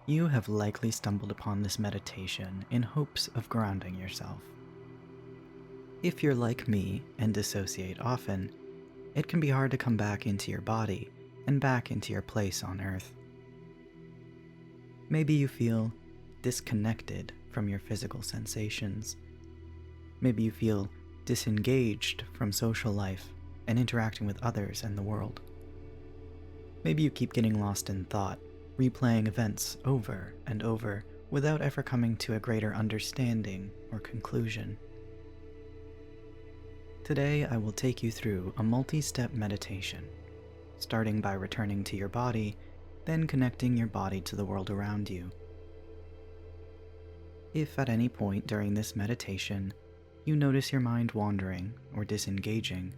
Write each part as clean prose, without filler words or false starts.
You have likely stumbled upon this meditation in hopes of grounding yourself. If you're like me and dissociate often, it can be hard to come back into your body and back into your place on Earth. Maybe you feel disconnected from your physical sensations. Maybe you feel disengaged from social life and interacting with others and the world. Maybe you keep getting lost in thought, replaying events over and over without ever coming to a greater understanding or conclusion. Today, I will take you through a multi-step meditation, starting by returning to your body, then connecting your body to the world around you. If at any point during this meditation you notice your mind wandering or disengaging,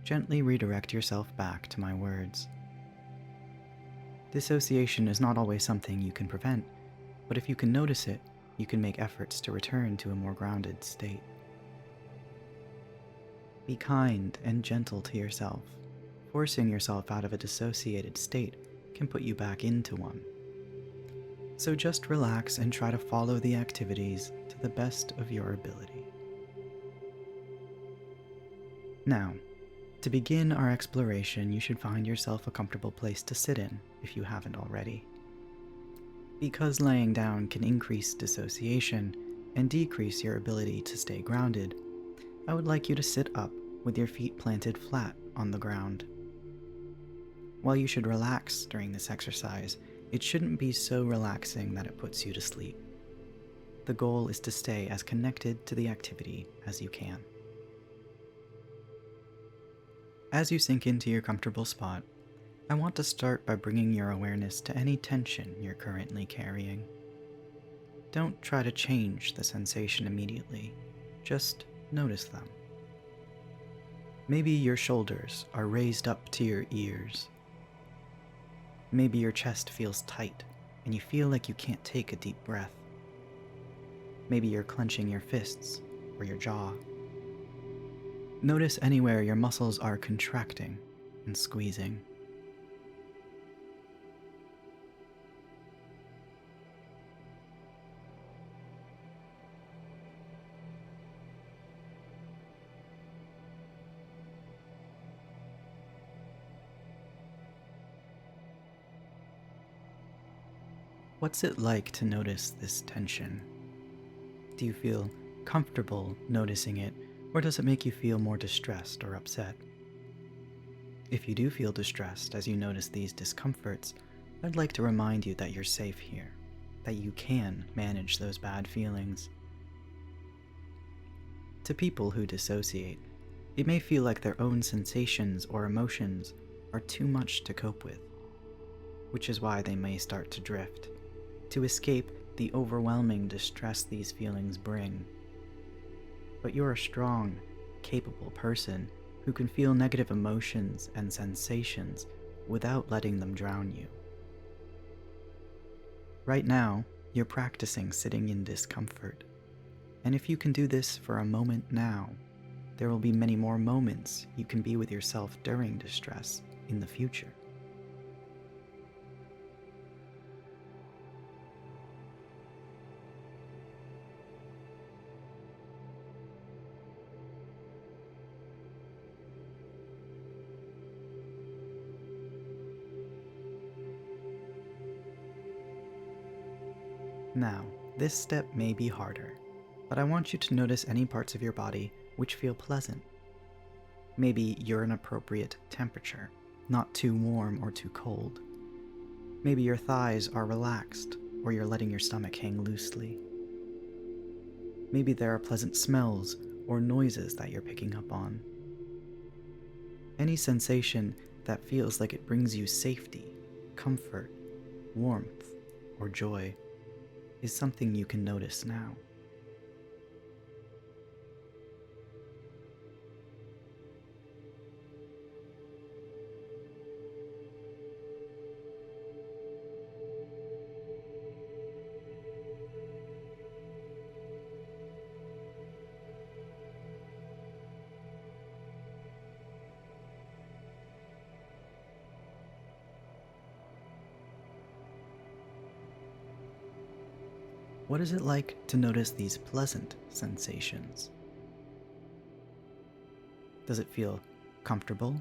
gently redirect yourself back to my words. Dissociation is not always something you can prevent, but if you can notice it, you can make efforts to return to a more grounded state. Be kind and gentle to yourself. Forcing yourself out of a dissociated state can put you back into one. So just relax and try to follow the activities to the best of your ability. Now, to begin our exploration, you should find yourself a comfortable place to sit in if you haven't already. Because laying down can increase dissociation and decrease your ability to stay grounded, I would like you to sit up with your feet planted flat on the ground. While you should relax during this exercise, it shouldn't be so relaxing that it puts you to sleep. The goal is to stay as connected to the activity as you can. As you sink into your comfortable spot, I want to start by bringing your awareness to any tension you're currently carrying. Don't try to change the sensation immediately, just notice them. Maybe your shoulders are raised up to your ears. Maybe your chest feels tight and you feel like you can't take a deep breath. Maybe you're clenching your fists or your jaw. Notice anywhere your muscles are contracting and squeezing. What's it like to notice this tension? Do you feel comfortable noticing it, or does it make you feel more distressed or upset? If you do feel distressed as you notice these discomforts, I'd like to remind you that you're safe here, that you can manage those bad feelings. To people who dissociate, it may feel like their own sensations or emotions are too much to cope with, which is why they may start to drift, to escape the overwhelming distress these feelings bring. But you're a strong, capable person who can feel negative emotions and sensations without letting them drown you. Right now, you're practicing sitting in discomfort, and if you can do this for a moment now, there will be many more moments you can be with yourself during distress in the future. Now, this step may be harder, but I want you to notice any parts of your body which feel pleasant. Maybe you're an appropriate temperature, not too warm or too cold. Maybe your thighs are relaxed, or you're letting your stomach hang loosely. Maybe there are pleasant smells or noises that you're picking up on. Any sensation that feels like it brings you safety, comfort, warmth, or joy is something you can notice now. What is it like to notice these pleasant sensations? Does it feel comfortable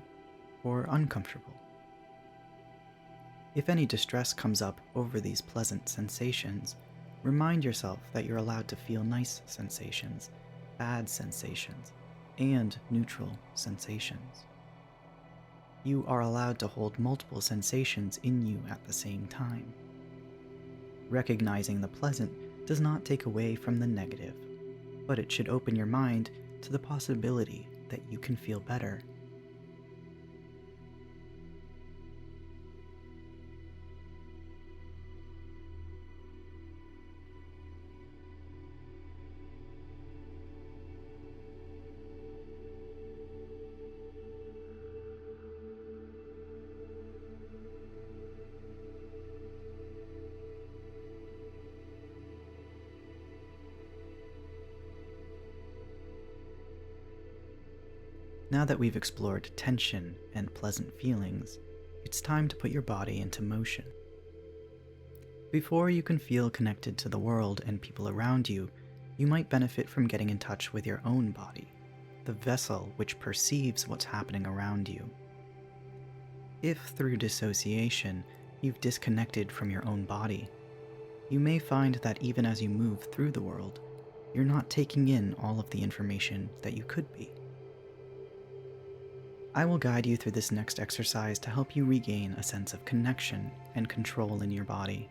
or uncomfortable? If any distress comes up over these pleasant sensations, remind yourself that you're allowed to feel nice sensations, bad sensations, and neutral sensations. You are allowed to hold multiple sensations in you at the same time. Recognizing the pleasant does not take away from the negative, but it should open your mind to the possibility that you can feel better. Now that we've explored tension and pleasant feelings, it's time to put your body into motion. Before you can feel connected to the world and people around you, you might benefit from getting in touch with your own body, the vessel which perceives what's happening around you. If through dissociation you've disconnected from your own body, you may find that even as you move through the world, you're not taking in all of the information that you could be. I will guide you through this next exercise to help you regain a sense of connection and control in your body.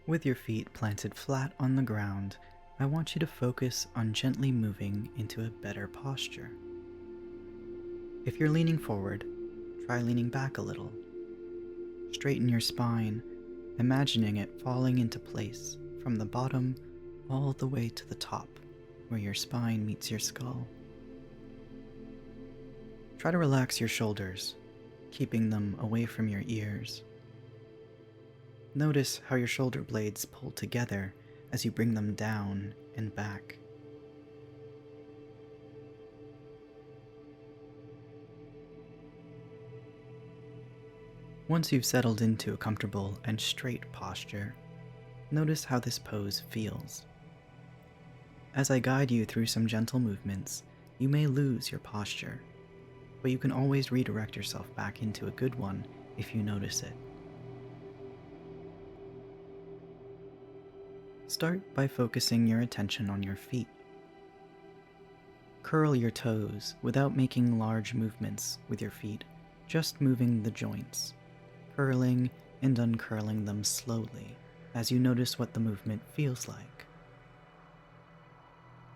With your feet planted flat on the ground, I want you to focus on gently moving into a better posture. If you're leaning forward, try leaning back a little. Straighten your spine, imagining it falling into place from the bottom all the way to the top, where your spine meets your skull. Try to relax your shoulders, keeping them away from your ears. Notice how your shoulder blades pull together as you bring them down and back. Once you've settled into a comfortable and straight posture, notice how this pose feels. As I guide you through some gentle movements, you may lose your posture, but you can always redirect yourself back into a good one if you notice it. Start by focusing your attention on your feet. Curl your toes without making large movements with your feet, just moving the joints, curling and uncurling them slowly as you notice what the movement feels like.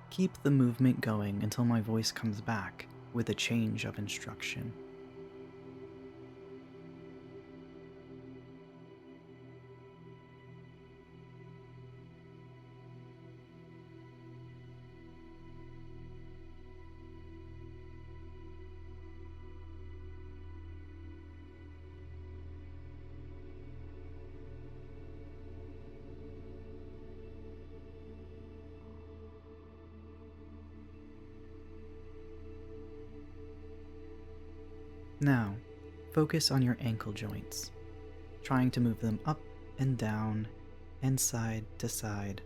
Keep the movement going until my voice comes back with a change of instruction. Now, focus on your ankle joints, trying to move them up and down and side to side.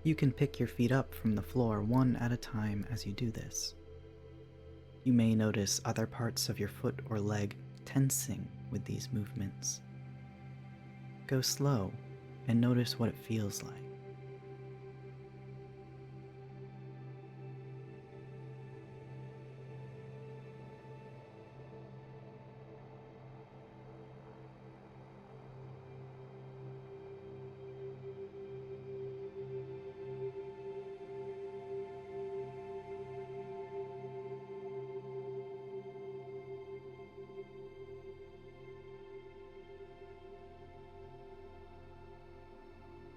You can pick your feet up from the floor one at a time as you do this. You may notice other parts of your foot or leg tensing with these movements. Go slow and notice what it feels like.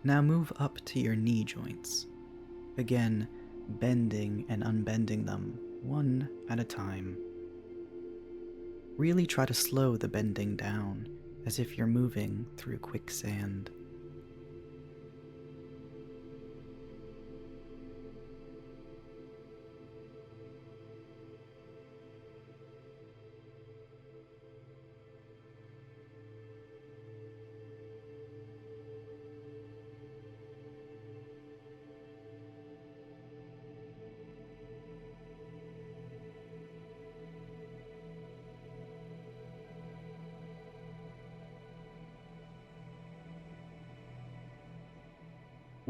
Now move up to your knee joints, again bending and unbending them one at a time. Really try to slow the bending down, as if you're moving through quicksand.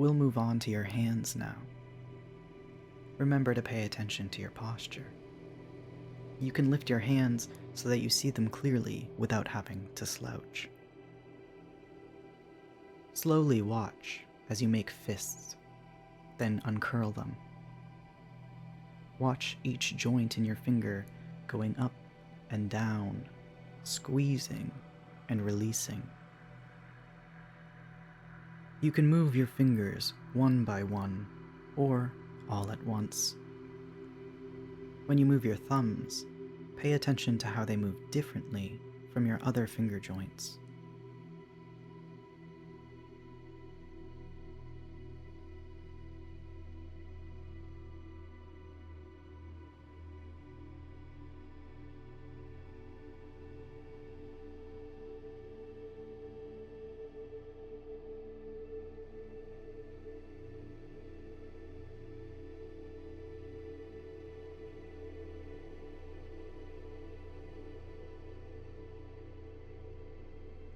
we'll move on to your hands now. Remember to pay attention to your posture. You can lift your hands so that you see them clearly without having to slouch. Slowly watch as you make fists, then uncurl them. Watch each joint in your finger going up and down, squeezing and releasing. You can move your fingers one by one, or all at once. When you move your thumbs, pay attention to how they move differently from your other finger joints.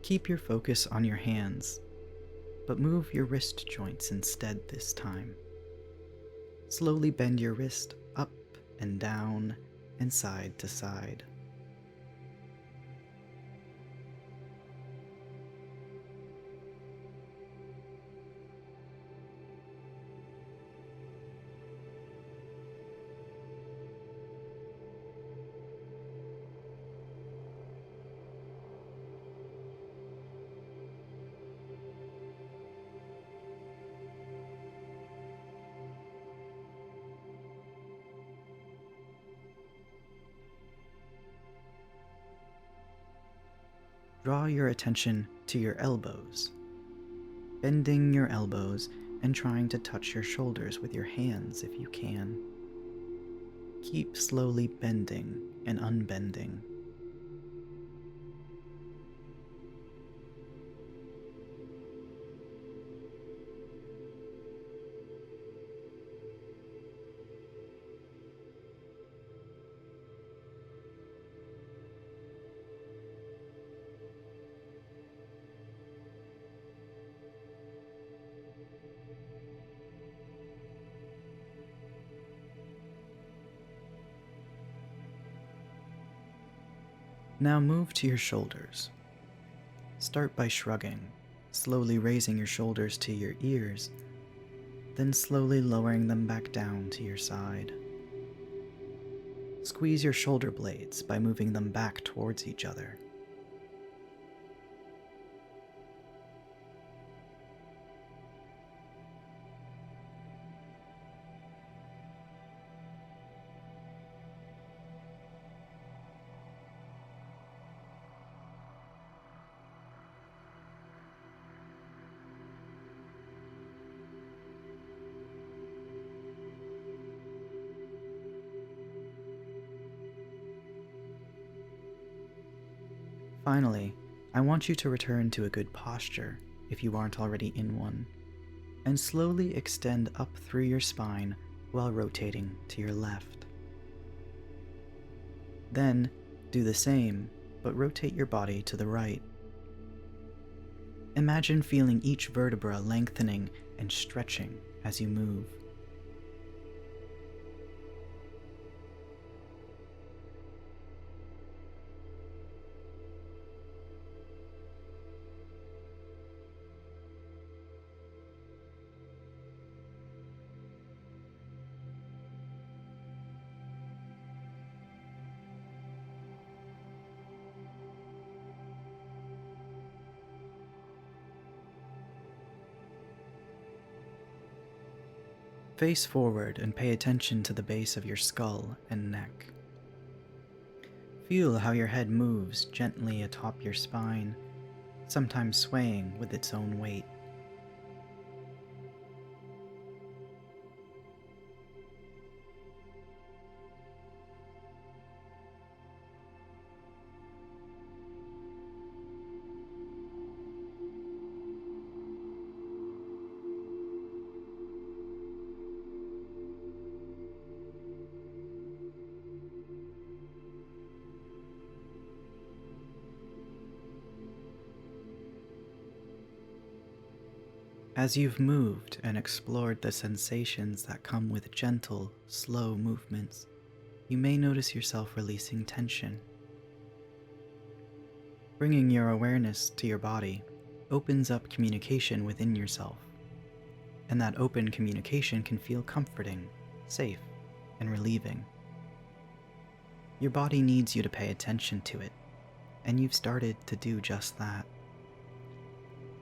Keep your focus on your hands, but move your wrist joints instead this time. Slowly bend your wrist up and down and side to side. Draw your attention to your elbows, bending your elbows and trying to touch your shoulders with your hands if you can. Keep slowly bending and unbending. Now move to your shoulders. Start by shrugging, slowly raising your shoulders to your ears, then slowly lowering them back down to your side. Squeeze your shoulder blades by moving them back towards each other. Finally, I want you to return to a good posture, if you aren't already in one, and slowly extend up through your spine while rotating to your left. Then, do the same, but rotate your body to the right. Imagine feeling each vertebra lengthening and stretching as you move. Face forward and pay attention to the base of your skull and neck. Feel how your head moves gently atop your spine, sometimes swaying with its own weight. As you've moved and explored the sensations that come with gentle, slow movements, you may notice yourself releasing tension. Bringing your awareness to your body opens up communication within yourself, and that open communication can feel comforting, safe, and relieving. Your body needs you to pay attention to it, and you've started to do just that.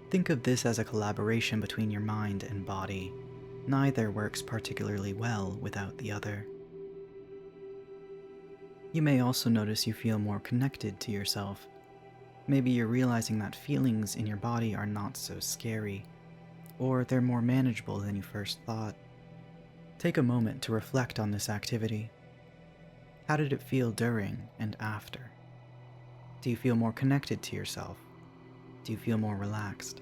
Think of this as a collaboration between your mind and body. Neither works particularly well without the other. You may also notice you feel more connected to yourself. Maybe you're realizing that feelings in your body are not so scary, or they're more manageable than you first thought. Take a moment to reflect on this activity. How did it feel during and after? Do you feel more connected to yourself? Do you feel more relaxed?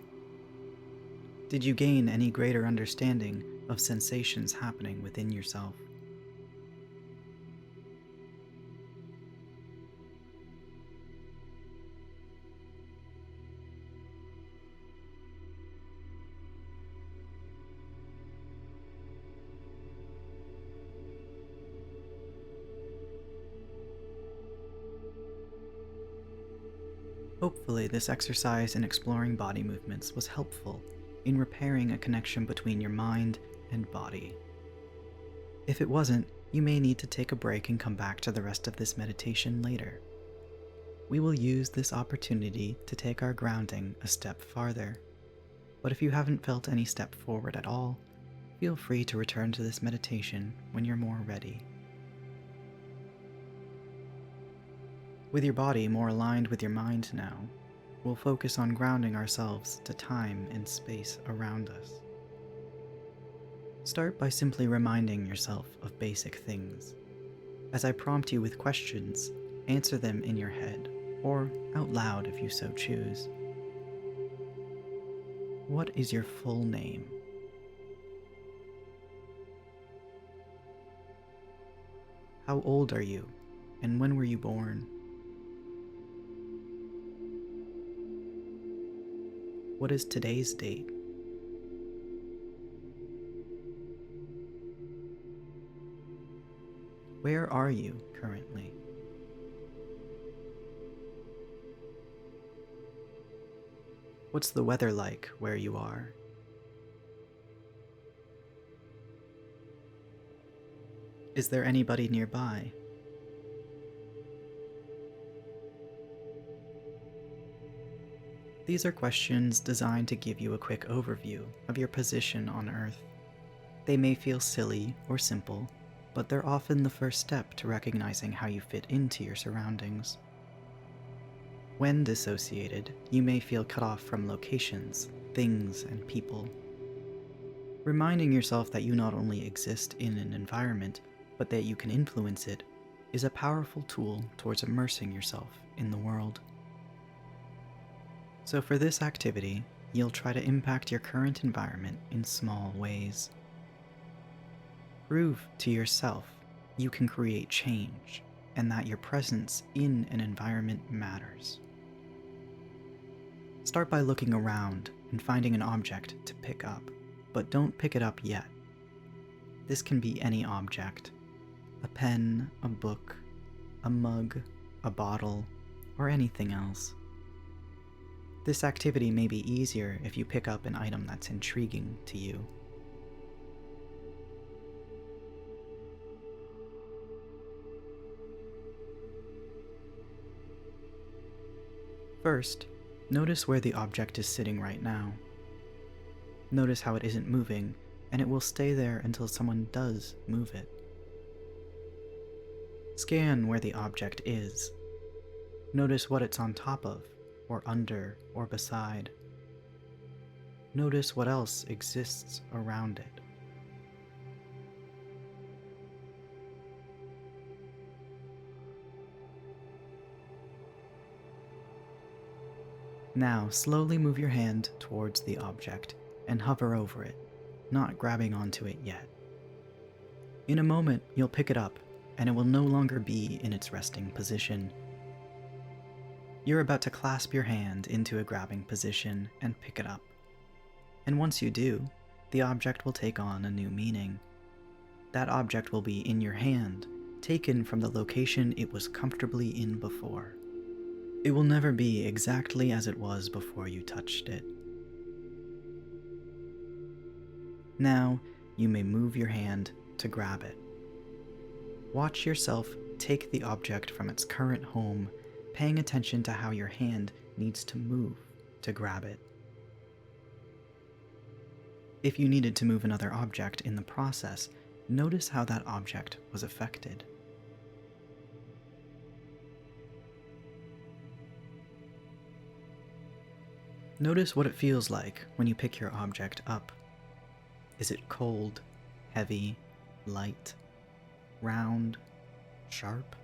Did you gain any greater understanding of sensations happening within yourself? Hopefully, this exercise in exploring body movements was helpful in repairing a connection between your mind and body. If it wasn't, you may need to take a break and come back to the rest of this meditation later. We will use this opportunity to take our grounding a step farther, but if you haven't felt any step forward at all, feel free to return to this meditation when you're more ready. With your body more aligned with your mind now, we'll focus on grounding ourselves to time and space around us. Start by simply reminding yourself of basic things. As I prompt you with questions, answer them in your head, or out loud if you so choose. What is your full name? How old are you, and when were you born? What is today's date? Where are you currently? What's the weather like where you are? Is there anybody nearby? These are questions designed to give you a quick overview of your position on Earth. They may feel silly or simple, but they're often the first step to recognizing how you fit into your surroundings. When dissociated, you may feel cut off from locations, things, and people. Reminding yourself that you not only exist in an environment, but that you can influence it, is a powerful tool towards immersing yourself in the world. So for this activity, you'll try to impact your current environment in small ways. Prove to yourself you can create change and that your presence in an environment matters. Start by looking around and finding an object to pick up, but don't pick it up yet. This can be any object: a pen, a book, a mug, a bottle, or anything else. This activity may be easier if you pick up an item that's intriguing to you. First, notice where the object is sitting right now. Notice how it isn't moving, and it will stay there until someone does move it. Scan where the object is. Notice what it's on top of, or under, or beside. Notice what else exists around it. Now, slowly move your hand towards the object and hover over it, not grabbing onto it yet. In a moment, you'll pick it up, and it will no longer be in its resting position. You're about to clasp your hand into a grabbing position and pick it up. And once you do, the object will take on a new meaning. That object will be in your hand, taken from the location it was comfortably in before. It will never be exactly as it was before you touched it. Now, you may move your hand to grab it. Watch yourself take the object from its current home, paying attention to how your hand needs to move to grab it. If you needed to move another object in the process, notice how that object was affected. Notice what it feels like when you pick your object up. Is it cold, heavy, light, round, sharp?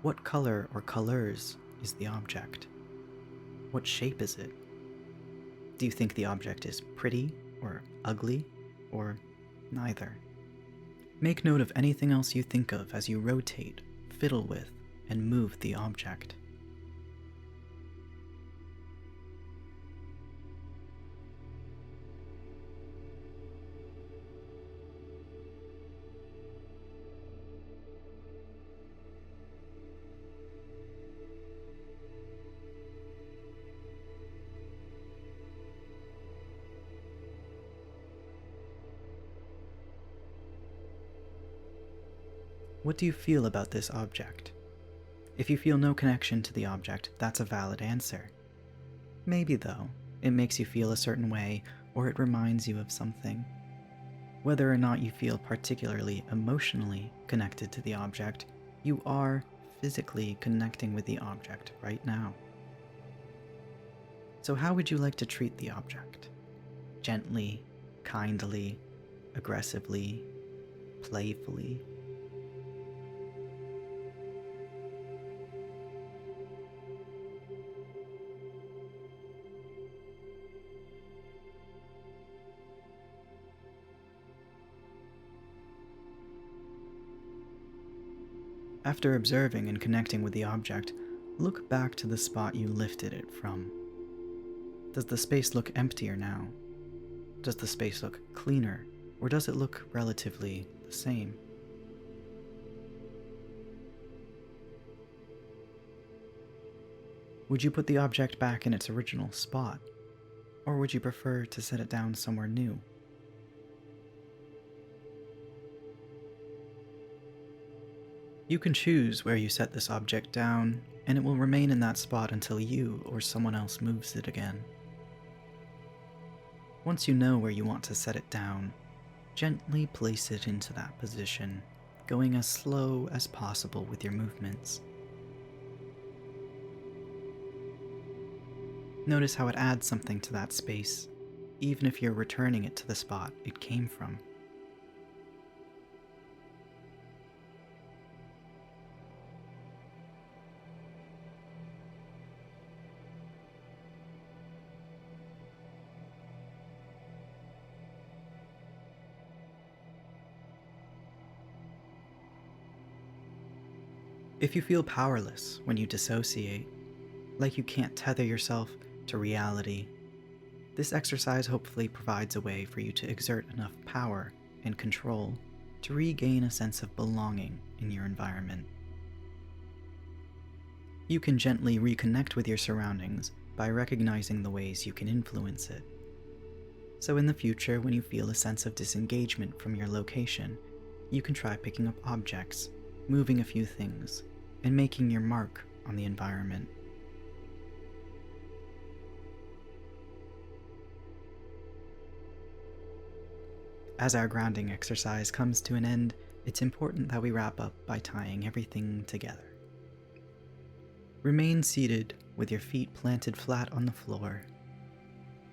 What color or colors is the object? What shape is it? Do you think the object is pretty or ugly, or neither? Make note of anything else you think of as you rotate, fiddle with, and move the object. What do you feel about this object? If you feel no connection to the object, that's a valid answer. Maybe, though, it makes you feel a certain way, or it reminds you of something. Whether or not you feel particularly emotionally connected to the object, you are physically connecting with the object right now. So how would you like to treat the object? Gently, kindly, aggressively, playfully? After observing and connecting with the object, look back to the spot you lifted it from. Does the space look emptier now? Does the space look cleaner, or does it look relatively the same? Would you put the object back in its original spot, or would you prefer to set it down somewhere new? You can choose where you set this object down, and it will remain in that spot until you or someone else moves it again. Once you know where you want to set it down, gently place it into that position, going as slow as possible with your movements. Notice how it adds something to that space, even if you're returning it to the spot it came from. If you feel powerless when you dissociate, like you can't tether yourself to reality, this exercise hopefully provides a way for you to exert enough power and control to regain a sense of belonging in your environment. You can gently reconnect with your surroundings by recognizing the ways you can influence it. So in the future, when you feel a sense of disengagement from your location, you can try picking up objects, moving a few things, and making your mark on the environment. As our grounding exercise comes to an end, it's important that we wrap up by tying everything together. Remain seated with your feet planted flat on the floor.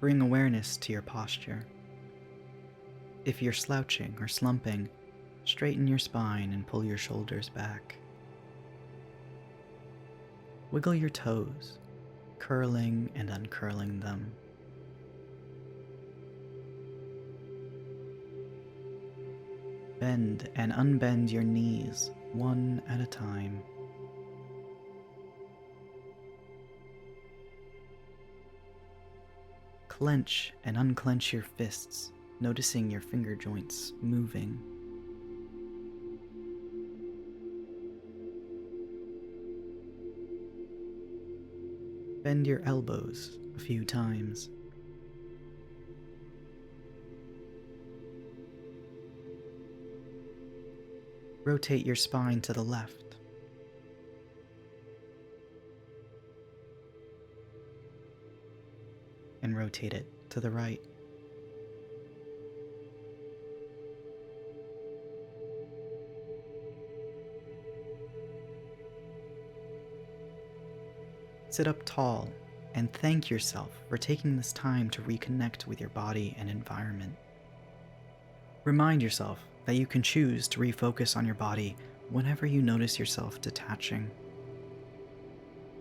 Bring awareness to your posture. If you're slouching or slumping, straighten your spine and pull your shoulders back. Wiggle your toes, curling and uncurling them. Bend and unbend your knees one at a time. Clench and unclench your fists, noticing your finger joints moving. Bend your elbows a few times. Rotate your spine to the left. And rotate it to the right. Sit up tall and thank yourself for taking this time to reconnect with your body and environment. Remind yourself that you can choose to refocus on your body whenever you notice yourself detaching.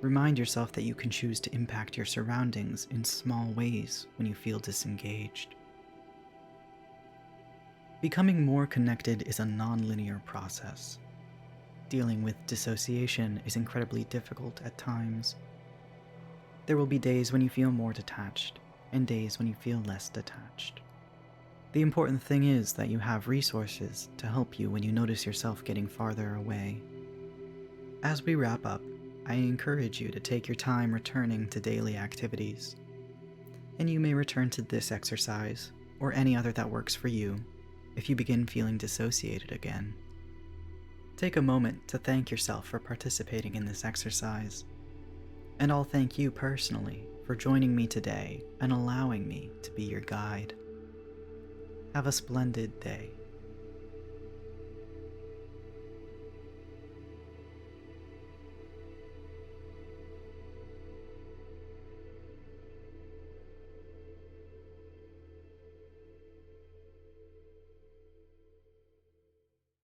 Remind yourself that you can choose to impact your surroundings in small ways when you feel disengaged. Becoming more connected is a non-linear process. Dealing with dissociation is incredibly difficult at times. There will be days when you feel more detached, and days when you feel less detached. The important thing is that you have resources to help you when you notice yourself getting farther away. As we wrap up, I encourage you to take your time returning to daily activities. And you may return to this exercise, or any other that works for you, if you begin feeling dissociated again. Take a moment to thank yourself for participating in this exercise. And I'll thank you personally for joining me today and allowing me to be your guide. Have a splendid day.